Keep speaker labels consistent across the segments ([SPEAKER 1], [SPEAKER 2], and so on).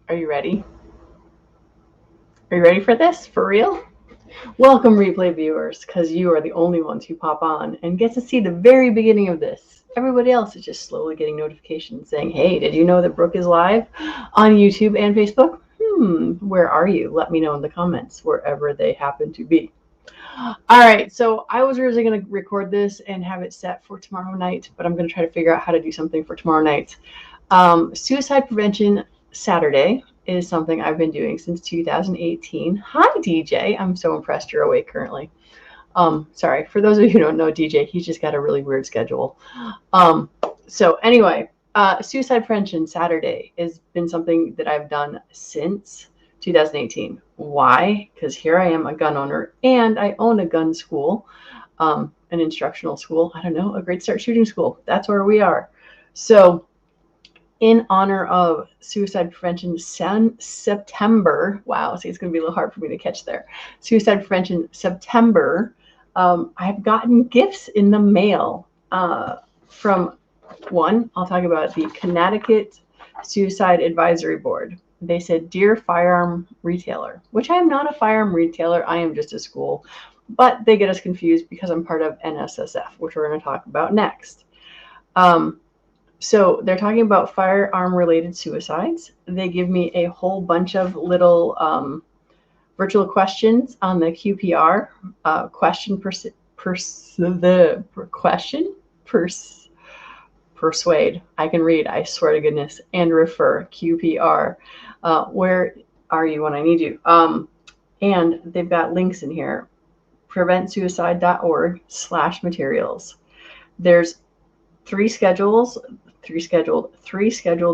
[SPEAKER 1] Are you ready? Are you ready for this? For real? Welcome, replay viewers, because you are the only ones who pop on and get to see the very beginning of this. Everybody else is just slowly getting notifications saying, hey, did you know that Brooke is live on YouTube and Facebook? Where are you? Let me know in the comments, wherever they happen to be. All right, so I was originally going to record this and have it set for tomorrow night, but I'm going to try to figure out how to do something for tomorrow night. Suicide Prevention Saturday is something I've been doing since 2018. Hi, DJ. I'm so impressed you're awake currently. Sorry, for those of you who don't know DJ, he's just got a really weird schedule. So anyway, Suicide Prevention Saturday has been something that I've done since 2018. Why? Because here I am, a gun owner, and I own a gun school, an instructional school. I don't know, a Great Start Shooting School. That's where we are. So in honor of Suicide Prevention September, wow, see, it's going to be a little hard for me to catch there. Suicide Prevention September, I've gotten gifts in the mail from one, I'll talk about the Connecticut Suicide Advisory Board. They said, dear firearm retailer, which I am not a firearm retailer, I am just a school, but they get us confused because I'm part of NSSF, which we're going to talk about next. So they're talking about firearm-related suicides. They give me a whole bunch of little virtual questions on the QPR persuade. I can read, I swear to goodness, and refer QPR. Where are you when I need you? And they've got links in here, preventsuicide.org/materials. There's three scheduled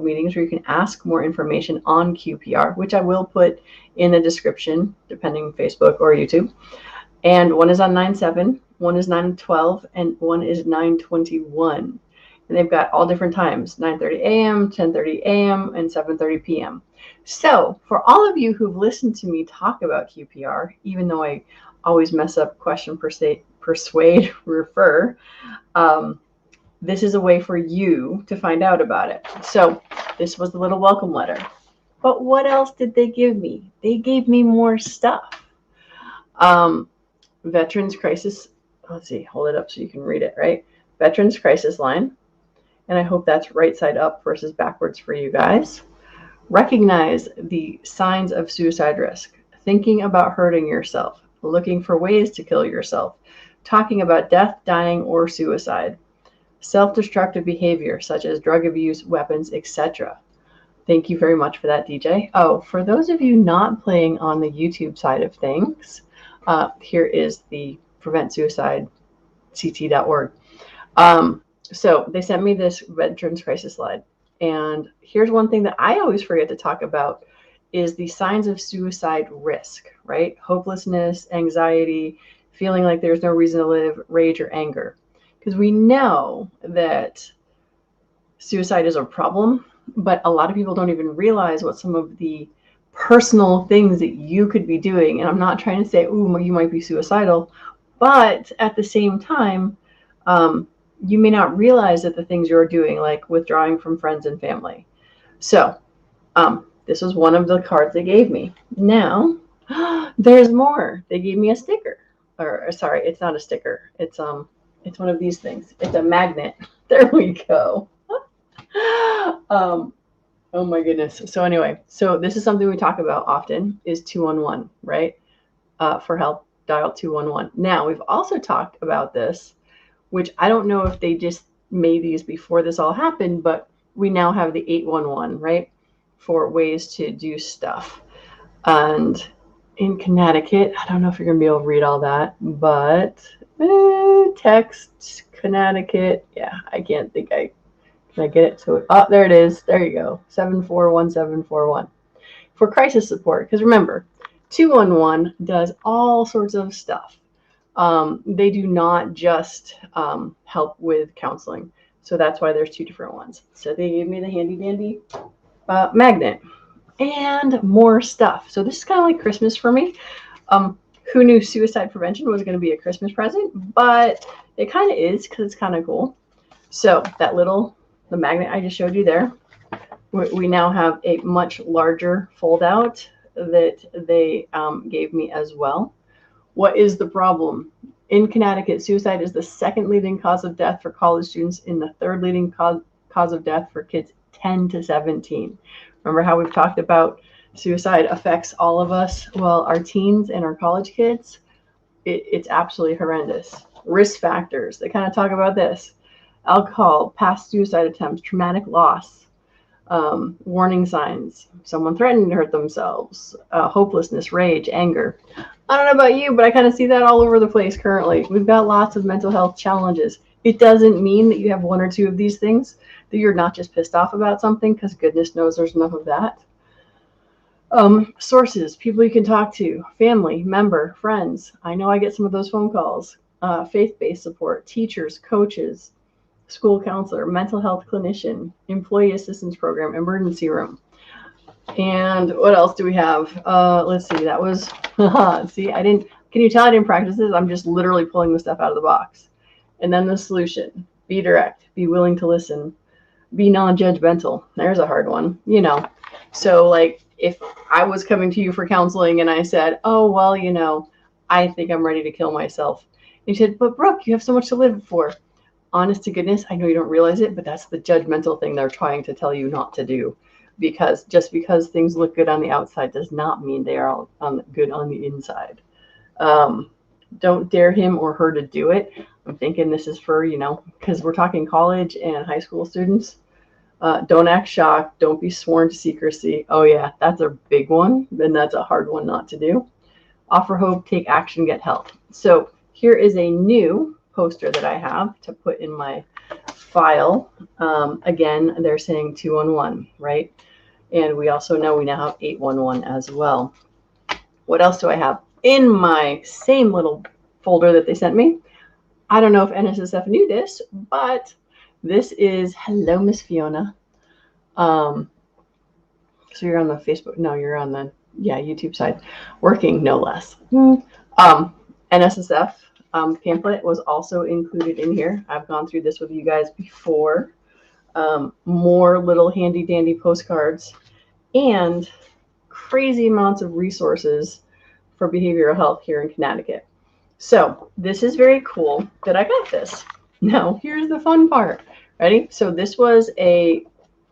[SPEAKER 1] meetings where you can ask more information on QPR, which I will put in the description, depending Facebook or YouTube. And one is on 9/7, one is 9/12, and one is 9/21. And they've got all different times, 9:30 a.m., 10:30 a.m., and 7:30 p.m. So for all of you who've listened to me talk about QPR, even though I always mess up question, persuade, refer, this is a way for you to find out about it. So this was the little welcome letter. But what else did they give me? They gave me more stuff. Veterans Crisis, let's see, hold it up so you can read it, right? Veterans Crisis Line. And I hope that's right side up versus backwards for you guys. Recognize the signs of suicide risk. Thinking about hurting yourself. Looking for ways to kill yourself. Talking about death, dying, or suicide. Self-destructive behavior such as drug abuse, weapons, etc. Thank you very much for that, DJ. Oh, for those of you not playing on the YouTube side of things, here is the preventsuicide.ct.org. So they sent me this Veterans Crisis slide. And here's one thing that I always forget to talk about is the signs of suicide risk, right? Hopelessness, anxiety, feeling like there's no reason to live, rage, or anger. Because we know that suicide is a problem, but a lot of people don't even realize what some of the personal things that you could be doing. And I'm not trying to say, ooh, you might be suicidal, but at the same time, you may not realize that the things you're doing, like withdrawing from friends and family. So this was one of the cards they gave me. Now, there's more. They gave me a sticker. Or sorry, it's not a sticker. It's one of these things. It's a magnet. There we go. Oh my goodness. So anyway, so this is something we talk about often is 211, right? For help, dial 211. Now, we've also talked about this, which I don't know if they just made these before this all happened, but we now have the 811, right? For ways to do stuff. And in Connecticut, I don't know if you're going to be able to read all that, but text, Connecticut. Yeah, I can't think can I get it to it? Oh, there it is. There you go. 741741 for crisis support. Because remember, 211 does all sorts of stuff. They do not just help with counseling. So that's why there's two different ones. So they gave me the handy dandy magnet and more stuff. So this is kind of like Christmas for me. Who knew suicide prevention was going to be a Christmas present? But it kind of is because it's kind of cool. So that the magnet I just showed you there, We now have a much larger fold out that they gave me as well. What is the problem? In Connecticut, suicide is the second leading cause of death for college students and the third leading cause of death for kids 10 to 17. Remember how we've talked about suicide affects all of us? Well, our teens and our college kids, it's absolutely horrendous. Risk factors, they kind of talk about this: alcohol, past suicide attempts, traumatic loss, warning signs, someone threatening to hurt themselves, hopelessness, rage, anger. I don't know about you, but I kind of see that all over the place currently. We've got lots of mental health challenges. It doesn't mean that you have one or two of these things, that you're not just pissed off about something, because goodness knows there's enough of that. Sources, people you can talk to, family, member, friends. I know I get some of those phone calls. Faith-based support, teachers, coaches, school counselor, mental health clinician, employee assistance program, emergency room. And what else do we have? Let's see, that was, see, can you tell I didn't practice this? I'm just literally pulling the stuff out of the box. And then the solution: be direct, be willing to listen, be non-judgmental. There's a hard one, So like, if I was coming to you for counseling and I said, oh, well, I think I'm ready to kill myself. And you said, but Brooke, you have so much to live for. Honest to goodness, I know you don't realize it, but that's the judgmental thing they're trying to tell you not to do. Because just because things look good on the outside does not mean they are all good on the inside. Don't dare him or her to do it. I'm thinking this is for, because we're talking college and high school students. Don't act shocked. Don't be sworn to secrecy. Oh, yeah, that's a big one. And that's a hard one not to do. Offer hope, take action, get help. So here is a new poster that I have to put in my file. Again, they're saying 211, right? And we also know we now have 811 as well. What else do I have in my same little folder that they sent me? I don't know if NSSF knew this, but this is, hello, Miss Fiona. So you're on the Facebook, no, you're on the, YouTube side, working no less. NSSF pamphlet was also included in here. I've gone through this with you guys before. More little handy dandy postcards and crazy amounts of resources for behavioral health here in Connecticut. So this is very cool that I got this. Now, here's the fun part. Ready? So this was a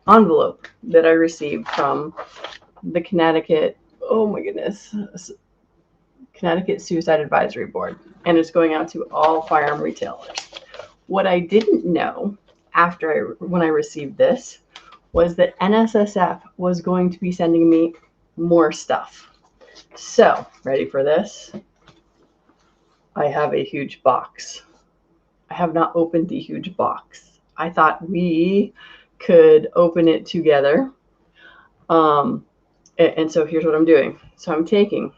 [SPEAKER 1] envelope that I received from the Connecticut, oh my goodness, Connecticut Suicide Advisory Board. And it's going out to all firearm retailers. What I didn't know when I received this was that NSSF was going to be sending me more stuff. So, ready for this? I have a huge box. I have not opened the huge box. I thought we could open it together. And so here's what I'm doing. So I'm taking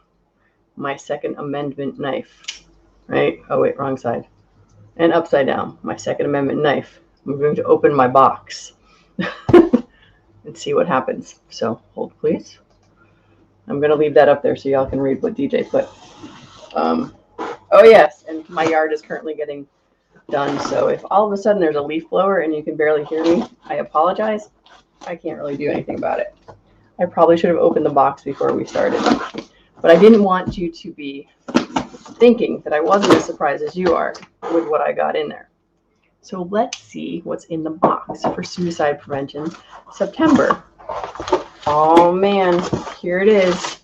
[SPEAKER 1] my Second Amendment knife, right? Oh, wait, wrong side. And upside down, my Second Amendment knife. I'm going to open my box and see what happens. So hold, please. I'm going to leave that up there so y'all can read what DJ put. Oh, yes, and my yard is currently getting done. So if all of a sudden there's a leaf blower and you can barely hear me, I apologize. I can't really do anything about it. I probably should have opened the box before we started. But I didn't want you to be thinking that I wasn't as surprised as you are with what I got in there. So let's see what's in the box for Suicide Prevention September. Oh man, here it is.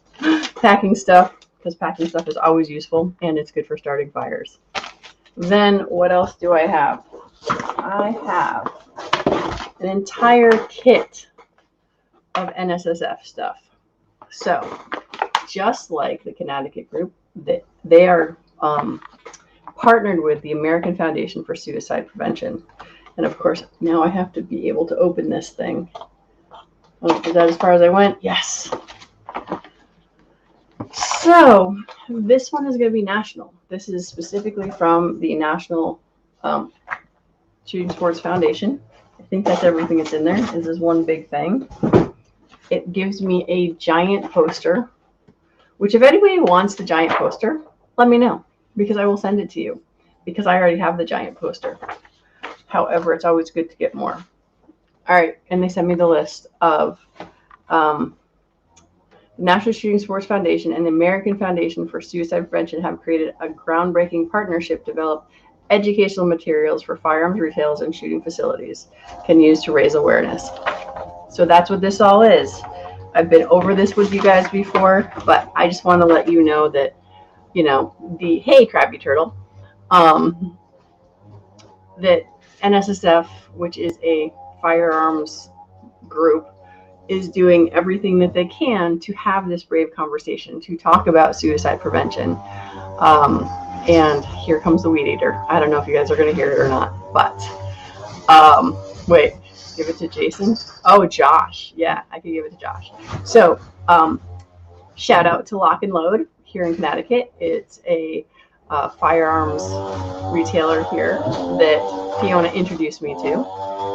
[SPEAKER 1] Packing stuff, because packing stuff is always useful and it's good for starting fires. Then what else do I have? I have an entire kit of NSSF stuff. So just like the Connecticut group, they are partnered with the American Foundation for Suicide Prevention. And of course, now I have to be able to open this thing. Oh, is that as far as I went? Yes. So this one is going to be national. This is specifically from the National Shooting Sports Foundation. I think that's everything that's in there. This is one big thing. It gives me a giant poster, which if anybody wants the giant poster, let me know, because I will send it to you, because I already have the giant poster. However, it's always good to get more. All right, and they sent me the list of the National Shooting Sports Foundation and the American Foundation for Suicide Prevention have created a groundbreaking partnership to develop educational materials for firearms retailers and shooting facilities can use to raise awareness. So that's what this all is. I've been over this with you guys before, but I just want to let you know that, hey, Krabby Turtle, that NSSF, which is a firearms group, is doing everything that they can to have this brave conversation, to talk about suicide prevention. And here comes the weed eater. I don't know if you guys are going to hear it or not, but wait, give it to Jason. Oh, Josh. Yeah, I can give it to Josh. So shout out to Lock and Load here in Connecticut. It's a firearms retailer here that Fiona introduced me to,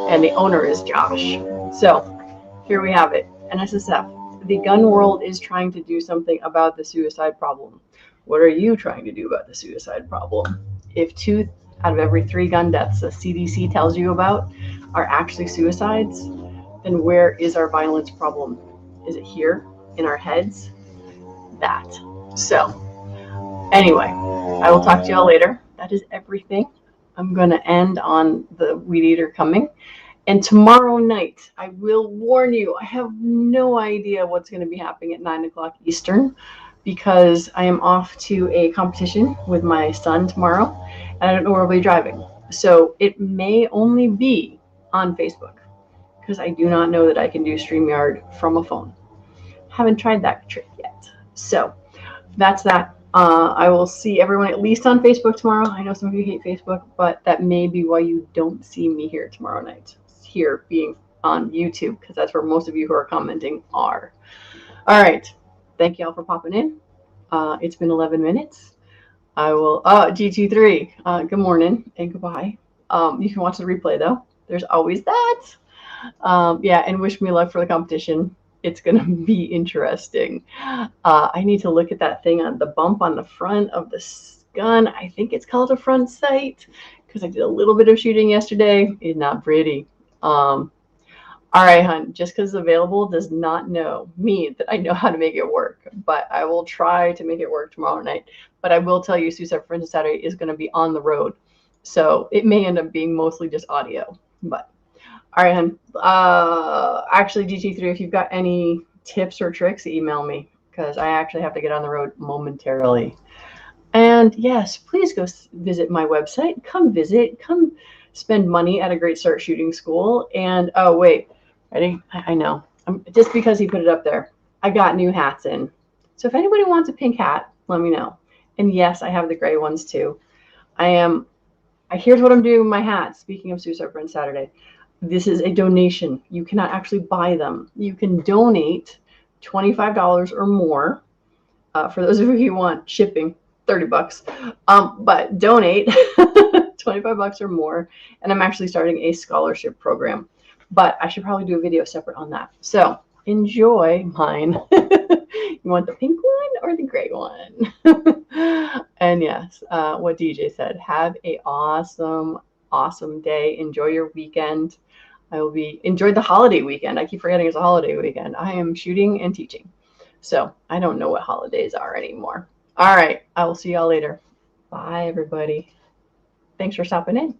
[SPEAKER 1] and the owner is Josh. So here we have it. NSSF. The gun world is trying to do something about the suicide problem. What are you trying to do about the suicide problem? If 2 out of every 3 gun deaths the CDC tells you about are actually suicides, then where is our violence problem? Is it here in our heads? That. So, anyway, I will talk to y'all later. That is everything. I'm going to end on the weed eater coming. And tomorrow night, I will warn you, I have no idea what's going to be happening at 9 o'clock Eastern, because I am off to a competition with my son tomorrow, and I don't know where we'll be driving. So it may only be on Facebook, because I do not know that I can do StreamYard from a phone. Haven't tried that trick yet. So that's that. I will see everyone at least on Facebook tomorrow. I know some of you hate Facebook, but that may be why you don't see me here tomorrow night, here being on YouTube, because that's where most of you who are commenting are. All right. Thank you all for popping in. It's been 11 minutes. I will, G23, good morning and goodbye. You can watch the replay though. There's always that. Yeah, and wish me luck for the competition. It's going to be interesting. I need to look at that thing on the bump on the front of the gun. I think it's called a front sight, because I did a little bit of shooting yesterday. It's not pretty. All right, hun, just because it's available does not mean that I know how to make it work, but I will try to make it work tomorrow night. But I will tell you, Suicide Prevention Saturday is going to be on the road, so it may end up being mostly just audio. But all right, hun. Actually, GT3, if you've got any tips or tricks, email me, because I actually have to get on the road momentarily. And yes, please go visit my website. Come visit. Come spend money at a Great Start Shooting School. And oh wait. Ready? I know. Just because he put it up there, I got new hats in. So if anybody wants a pink hat, let me know. And yes, I have the gray ones too. Here's what I'm doing with my hats. Speaking of Suicide Prevention Saturday, this is a donation. You cannot actually buy them. You can donate $25 or more. For those of you who want shipping, $30. But donate $25 or more. And I'm actually starting a scholarship program. But I should probably do a video separate on that. So enjoy mine. You want the pink one or the gray one? And yes, what DJ said, have a awesome day. Enjoy your weekend. Enjoy the holiday weekend. I keep forgetting it's a holiday weekend. I am shooting and teaching, so I don't know what holidays are anymore. All right, I will see y'all later. Bye, everybody. Thanks for stopping in.